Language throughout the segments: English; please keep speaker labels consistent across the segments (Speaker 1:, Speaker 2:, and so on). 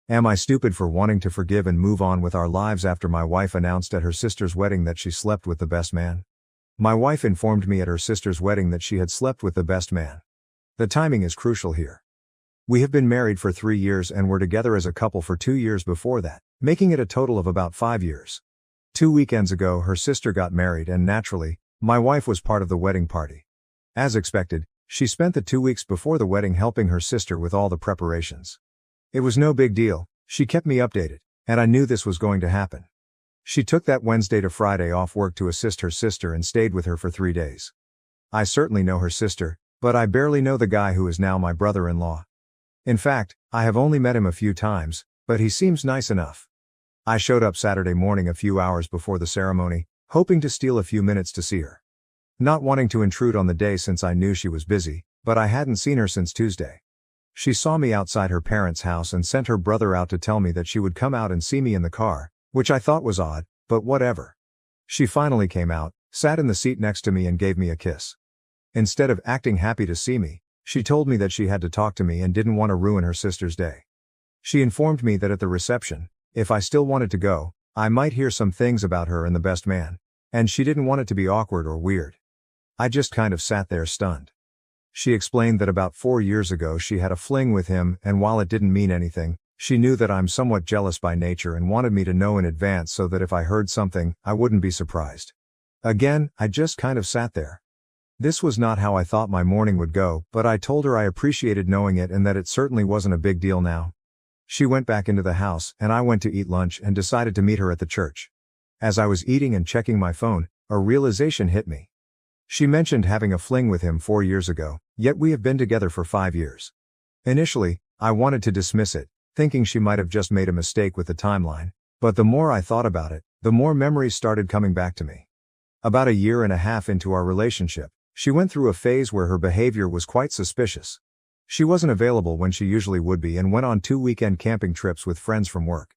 Speaker 1: Am I stupid for wanting to forgive and move on with our lives after my wife announced at her sister's wedding that she slept with the best man? My wife informed me at her sister's wedding that she had slept with the best man. The timing is crucial here. We have been married for 3 years and were together as a couple for 2 years before that, making it a total of about 5 years. 2 weekends ago her sister got married and naturally, my wife was part of the wedding party. As expected, she spent the 2 weeks before the wedding helping her sister with all the preparations. It was no big deal, she kept me updated, and I knew this was going to happen. She took that Wednesday to Friday off work to assist her sister and stayed with her for 3 days. I certainly know her sister, but I barely know the guy who is now my brother-in-law. In fact, I have only met him a few times, but he seems nice enough. I showed up Saturday morning a few hours before the ceremony, hoping to steal a few minutes to see her. Not wanting to intrude on the day since I knew she was busy, but I hadn't seen her since Tuesday. She saw me outside her parents' house and sent her brother out to tell me that she would come out and see me in the car, which I thought was odd, but whatever. She finally came out, sat in the seat next to me and gave me a kiss. Instead of acting happy to see me, she told me that she had to talk to me and didn't want to ruin her sister's day. She informed me that at the reception, if I still wanted to go, I might hear some things about her and the best man, and she didn't want it to be awkward or weird. I just kind of sat there stunned. She explained that about 4 years ago she had a fling with him, and while it didn't mean anything, she knew that I'm somewhat jealous by nature and wanted me to know in advance so that if I heard something, I wouldn't be surprised. Again, I just kind of sat there. This was not how I thought my morning would go, but I told her I appreciated knowing it and that it certainly wasn't a big deal now. She went back into the house and I went to eat lunch and decided to meet her at the church. As I was eating and checking my phone, a realization hit me. She mentioned having a fling with him 4 years ago, yet we have been together for 5 years. Initially, I wanted to dismiss it, thinking she might have just made a mistake with the timeline, but the more I thought about it, the more memories started coming back to me. About 1.5 years into our relationship, she went through a phase where her behavior was quite suspicious. She wasn't available when she usually would be and went on 2 weekend camping trips with friends from work.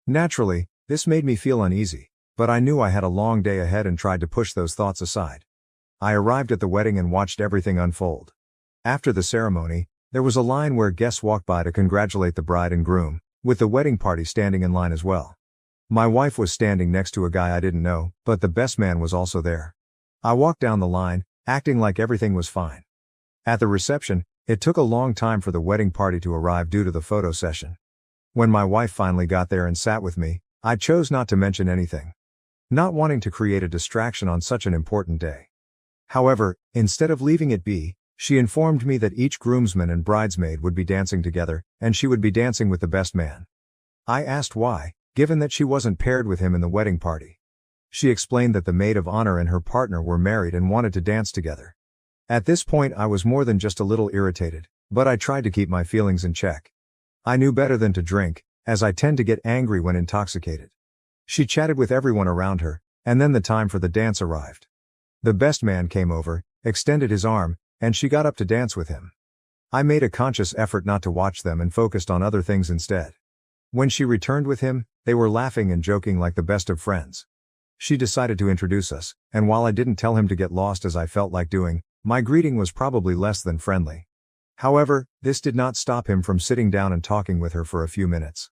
Speaker 1: Naturally, this made me feel uneasy, but I knew I had a long day ahead and tried to push those thoughts aside. I arrived at the wedding and watched everything unfold. After the ceremony, there was a line where guests walked by to congratulate the bride and groom, with the wedding party standing in line as well. My wife was standing next to a guy I didn't know, but the best man was also there. I walked down the line, acting like everything was fine. At the reception, it took a long time for the wedding party to arrive due to the photo session. When my wife finally got there and sat with me, I chose not to mention anything, not wanting to create a distraction on such an important day. However, instead of leaving it be, she informed me that each groomsman and bridesmaid would be dancing together, and she would be dancing with the best man. I asked why, given that she wasn't paired with him in the wedding party. She explained that the maid of honor and her partner were married and wanted to dance together. At this point I was more than just a little irritated, but I tried to keep my feelings in check. I knew better than to drink, as I tend to get angry when intoxicated. She chatted with everyone around her, and then the time for the dance arrived. The best man came over, extended his arm, and she got up to dance with him. I made a conscious effort not to watch them and focused on other things instead. When she returned with him, they were laughing and joking like the best of friends. She decided to introduce us, and while I didn't tell him to get lost as I felt like doing, my greeting was probably less than friendly. However, this did not stop him from sitting down and talking with her for a few minutes.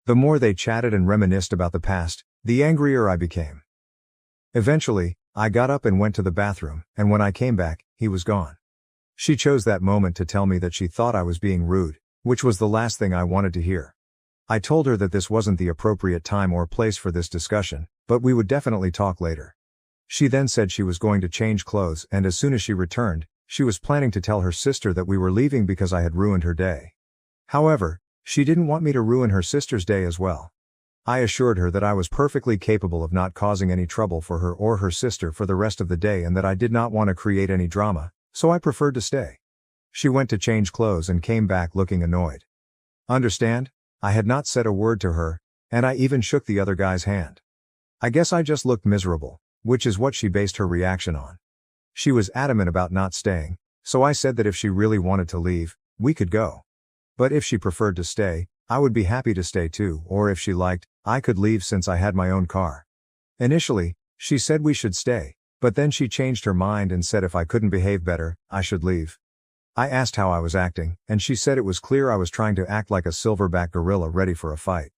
Speaker 1: The more they chatted and reminisced about the past, the angrier I became. Eventually, I got up and went to the bathroom, and when I came back, he was gone. She chose that moment to tell me that she thought I was being rude, which was the last thing I wanted to hear. I told her that this wasn't the appropriate time or place for this discussion, but we would definitely talk later. She then said she was going to change clothes, and as soon as she returned, she was planning to tell her sister that we were leaving because I had ruined her day. However, she didn't want me to ruin her sister's day as well. I assured her that I was perfectly capable of not causing any trouble for her or her sister for the rest of the day and that I did not want to create any drama, so I preferred to stay. She went to change clothes and came back looking annoyed. Understand? I had not said a word to her, and I even shook the other guy's hand. I guess I just looked miserable, which is what she based her reaction on. She was adamant about not staying, so I said that if she really wanted to leave, we could go. But if she preferred to stay, I would be happy to stay too, or if she liked, I could leave since I had my own car. Initially, she said we should stay, but then she changed her mind and said if I couldn't behave better, I should leave. I asked how I was acting, and she said it was clear I was trying to act like a silverback gorilla ready for a fight.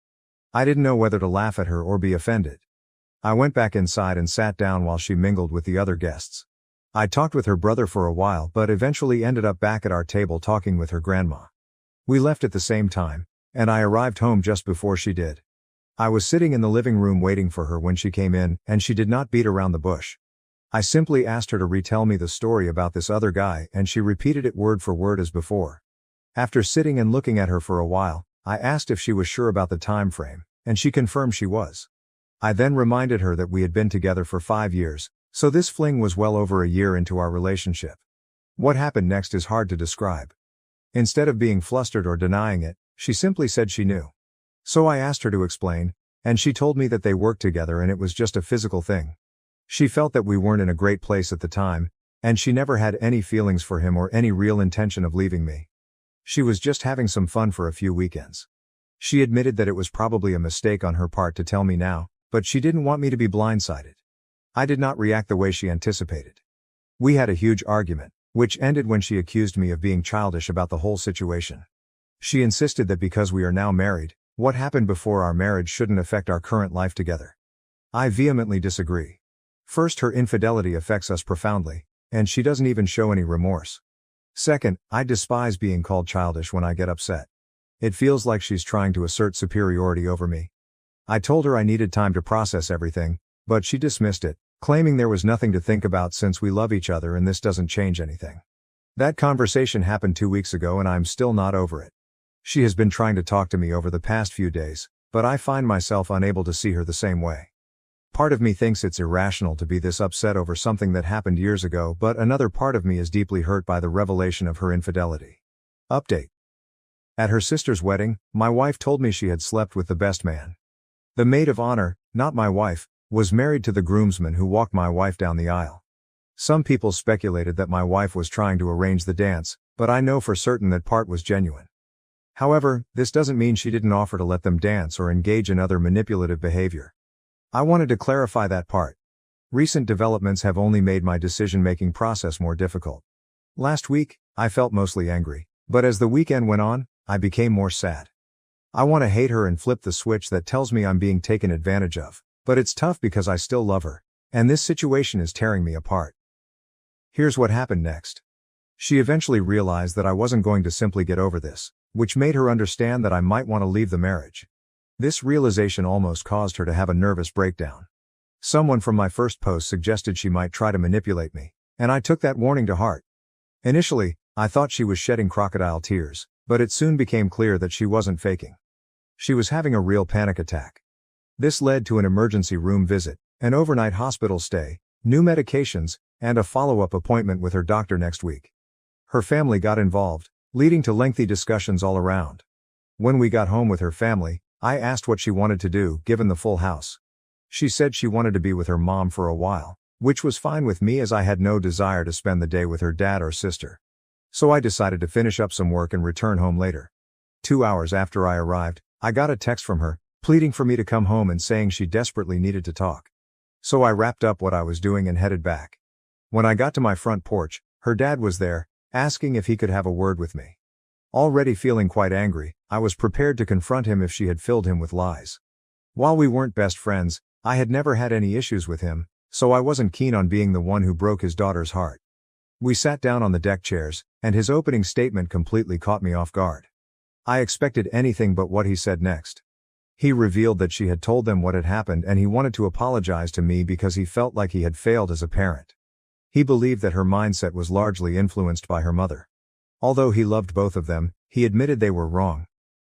Speaker 1: I didn't know whether to laugh at her or be offended. I went back inside and sat down while she mingled with the other guests. I talked with her brother for a while but eventually ended up back at our table talking with her grandma. We left at the same time, and I arrived home just before she did. I was sitting in the living room waiting for her when she came in, and she did not beat around the bush. I simply asked her to retell me the story about this other guy, and she repeated it word for word as before. After sitting and looking at her for a while, I asked if she was sure about the time frame, and she confirmed she was. I then reminded her that we had been together for 5 years, so this fling was well over a year into our relationship. What happened next is hard to describe. Instead of being flustered or denying it, she simply said she knew. So I asked her to explain, and she told me that they worked together and it was just a physical thing. She felt that we weren't in a great place at the time, and she never had any feelings for him or any real intention of leaving me. She was just having some fun for a few weekends. She admitted that it was probably a mistake on her part to tell me now, but she didn't want me to be blindsided. I did not react the way she anticipated. We had a huge argument, which ended when she accused me of being childish about the whole situation. She insisted that because we are now married, what happened before our marriage shouldn't affect our current life together. I vehemently disagree. First, her infidelity affects us profoundly, and she doesn't even show any remorse. Second, I despise being called childish when I get upset. It feels like she's trying to assert superiority over me. I told her I needed time to process everything, but she dismissed it, claiming there was nothing to think about since we love each other and this doesn't change anything. That conversation happened 2 weeks ago and I'm still not over it. She has been trying to talk to me over the past few days, but I find myself unable to see her the same way. Part of me thinks it's irrational to be this upset over something that happened years ago, but another part of me is deeply hurt by the revelation of her infidelity. Update. At her sister's wedding, my wife told me she had slept with the best man. The maid of honor, not my wife, was married to the groomsman who walked my wife down the aisle. Some people speculated that my wife was trying to arrange the dance, but I know for certain that part was genuine. However, this doesn't mean she didn't offer to let them dance or engage in other manipulative behavior. I wanted to clarify that part. Recent developments have only made my decision-making process more difficult. Last week, I felt mostly angry, but as the weekend went on, I became more sad. I want to hate her and flip the switch that tells me I'm being taken advantage of, but it's tough because I still love her, and this situation is tearing me apart. Here's what happened next. She eventually realized that I wasn't going to simply get over this, which made her understand that I might want to leave the marriage. This realization almost caused her to have a nervous breakdown. Someone from my first post suggested she might try to manipulate me, and I took that warning to heart. Initially, I thought she was shedding crocodile tears, but it soon became clear that she wasn't faking. She was having a real panic attack. This led to an emergency room visit, an overnight hospital stay, new medications, and a follow-up appointment with her doctor next week. Her family got involved, leading to lengthy discussions all around. When we got home with her family, I asked what she wanted to do, given the full house. She said she wanted to be with her mom for a while, which was fine with me as I had no desire to spend the day with her dad or sister. So I decided to finish up some work and return home later. 2 hours after I arrived, I got a text from her, pleading for me to come home and saying she desperately needed to talk. So I wrapped up what I was doing and headed back. When I got to my front porch, her dad was there, asking if he could have a word with me. Already feeling quite angry, I was prepared to confront him if she had filled him with lies. While we weren't best friends, I had never had any issues with him, so I wasn't keen on being the one who broke his daughter's heart. We sat down on the deck chairs, and his opening statement completely caught me off guard. I expected anything but what he said next. He revealed that she had told them what had happened and he wanted to apologize to me because he felt like he had failed as a parent. He believed that her mindset was largely influenced by her mother. Although he loved both of them, he admitted they were wrong.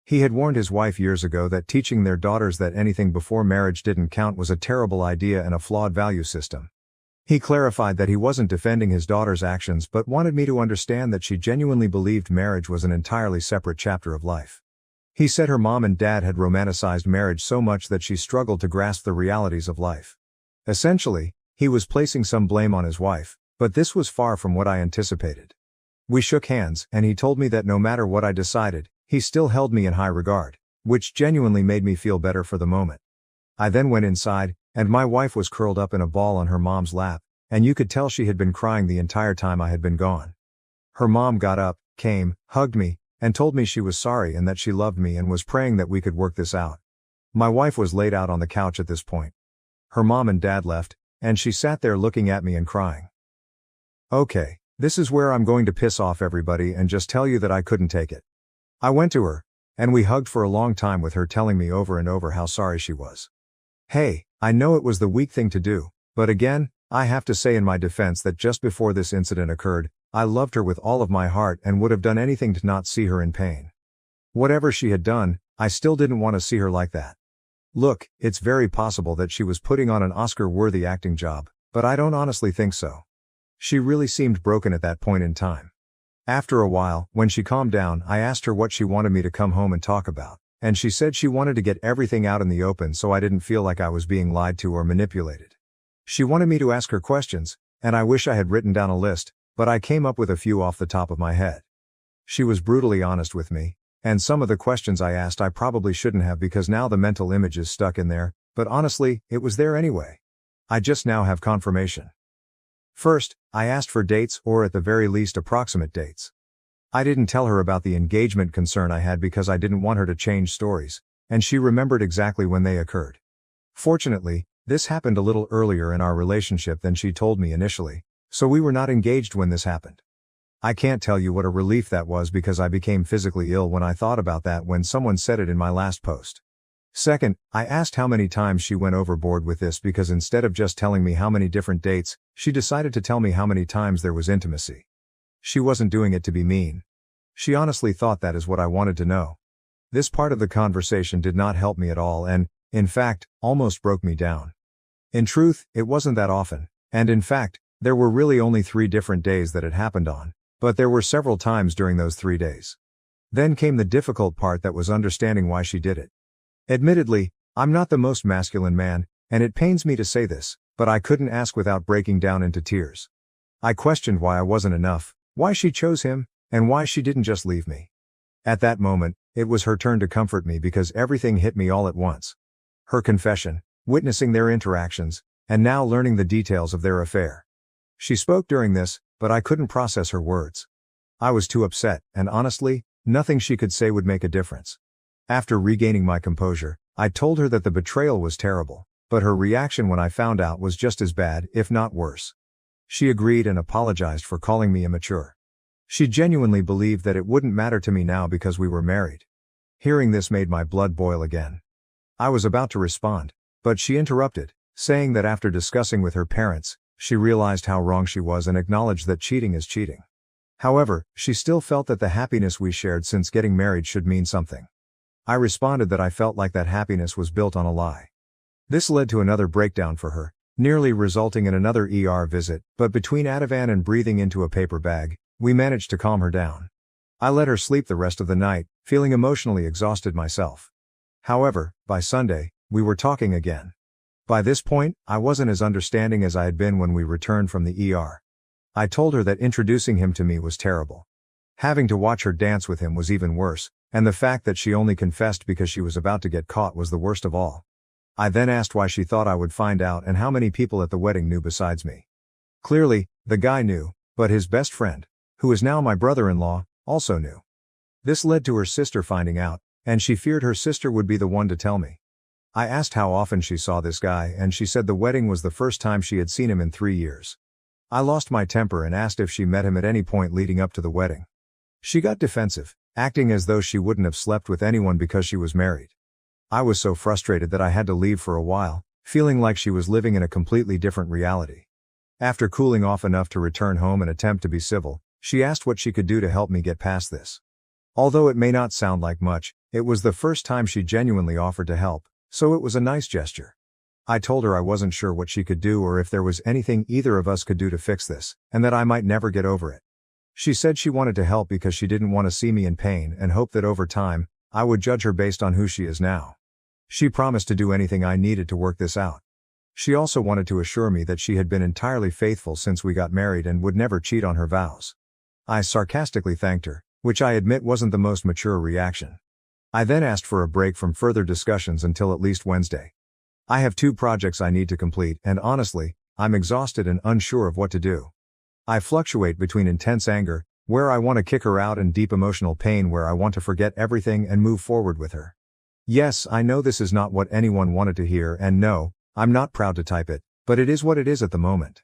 Speaker 1: He had warned his wife years ago that teaching their daughters that anything before marriage didn't count was a terrible idea and a flawed value system. He clarified that he wasn't defending his daughter's actions but wanted me to understand that she genuinely believed marriage was an entirely separate chapter of life. He said her mom and dad had romanticized marriage so much that she struggled to grasp the realities of life. Essentially, he was placing some blame on his wife, but this was far from what I anticipated. We shook hands, and he told me that no matter what I decided, he still held me in high regard, which genuinely made me feel better for the moment. I then went inside, and my wife was curled up in a ball on her mom's lap, and you could tell she had been crying the entire time I had been gone. Her mom got up, came, hugged me, and told me she was sorry and that she loved me and was praying that we could work this out. My wife was laid out on the couch at this point. Her mom and dad left, and she sat there looking at me and crying. Okay, this is where I'm going to piss off everybody and just tell you that I couldn't take it. I went to her, and we hugged for a long time with her telling me over and over how sorry she was. Hey, I know it was the weak thing to do, but again, I have to say in my defense that just before this incident occurred, I loved her with all of my heart and would have done anything to not see her in pain. Whatever she had done, I still didn't want to see her like that. Look, it's very possible that she was putting on an Oscar-worthy acting job, but I don't honestly think so. She really seemed broken at that point in time. After a while, when she calmed down, I asked her what she wanted me to come home and talk about, and she said she wanted to get everything out in the open so I didn't feel like I was being lied to or manipulated. She wanted me to ask her questions, and I wish I had written down a list, but I came up with a few off the top of my head. She was brutally honest with me, and some of the questions I asked I probably shouldn't have because now the mental image is stuck in there, but honestly, it was there anyway. I just now have confirmation. First, I asked for dates or at the very least approximate dates. I didn't tell her about the engagement concern I had because I didn't want her to change stories, and she remembered exactly when they occurred. Fortunately, this happened a little earlier in our relationship than she told me initially, so we were not engaged when this happened. I can't tell you what a relief that was because I became physically ill when I thought about that when someone said it in my last post. Second, I asked how many times she went overboard with this because instead of just telling me how many different dates, she decided to tell me how many times there was intimacy. She wasn't doing it to be mean. She honestly thought that is what I wanted to know. This part of the conversation did not help me at all and, in fact, almost broke me down. In truth, it wasn't that often, and in fact, there were really only 3 different days that it happened on, but there were several times during those 3 days. Then came the difficult part that was understanding why she did it. Admittedly, I'm not the most masculine man, and it pains me to say this, but I couldn't ask without breaking down into tears. I questioned why I wasn't enough, why she chose him, and why she didn't just leave me. At that moment, it was her turn to comfort me because everything hit me all at once. Her confession, witnessing their interactions, and now learning the details of their affair. She spoke during this, but I couldn't process her words. I was too upset, and honestly, nothing she could say would make a difference. After regaining my composure, I told her that the betrayal was terrible, but her reaction when I found out was just as bad, if not worse. She agreed and apologized for calling me immature. She genuinely believed that it wouldn't matter to me now because we were married. Hearing this made my blood boil again. I was about to respond, but she interrupted, saying that after discussing with her parents, she realized how wrong she was and acknowledged that cheating is cheating. However, she still felt that the happiness we shared since getting married should mean something. I responded that I felt like that happiness was built on a lie. This led to another breakdown for her, nearly resulting in another ER visit, but between Ativan and breathing into a paper bag, we managed to calm her down. I let her sleep the rest of the night, feeling emotionally exhausted myself. However, by Sunday, we were talking again. By this point, I wasn't as understanding as I had been when we returned from the ER. I told her that introducing him to me was terrible. Having to watch her dance with him was even worse, and the fact that she only confessed because she was about to get caught was the worst of all. I then asked why she thought I would find out and how many people at the wedding knew besides me. Clearly, the guy knew, but his best friend, who is now my brother-in-law, also knew. This led to her sister finding out, and she feared her sister would be the one to tell me. I asked how often she saw this guy and she said the wedding was the first time she had seen him in 3 years. I lost my temper and asked if she met him at any point leading up to the wedding. She got defensive, acting as though she wouldn't have slept with anyone because she was married. I was so frustrated that I had to leave for a while, feeling like she was living in a completely different reality. After cooling off enough to return home and attempt to be civil, she asked what she could do to help me get past this. Although it may not sound like much, it was the first time she genuinely offered to help, so it was a nice gesture. I told her I wasn't sure what she could do or if there was anything either of us could do to fix this, and that I might never get over it. She said she wanted to help because she didn't want to see me in pain and hoped that over time, I would judge her based on who she is now. She promised to do anything I needed to work this out. She also wanted to assure me that she had been entirely faithful since we got married and would never cheat on her vows. I sarcastically thanked her, which I admit wasn't the most mature reaction. I then asked for a break from further discussions until at least Wednesday. I have 2 projects I need to complete and honestly, I'm exhausted and unsure of what to do. I fluctuate between intense anger, Where I want to kick her out, and deep emotional pain where I want to forget everything and move forward with her. Yes, I know this is not what anyone wanted to hear, and no, I'm not proud to type it, but it is what it is at the moment.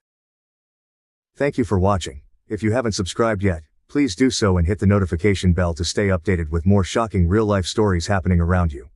Speaker 1: Thank you for watching. If you haven't subscribed yet, please do so and hit the notification bell to stay updated with more shocking real-life stories happening around you.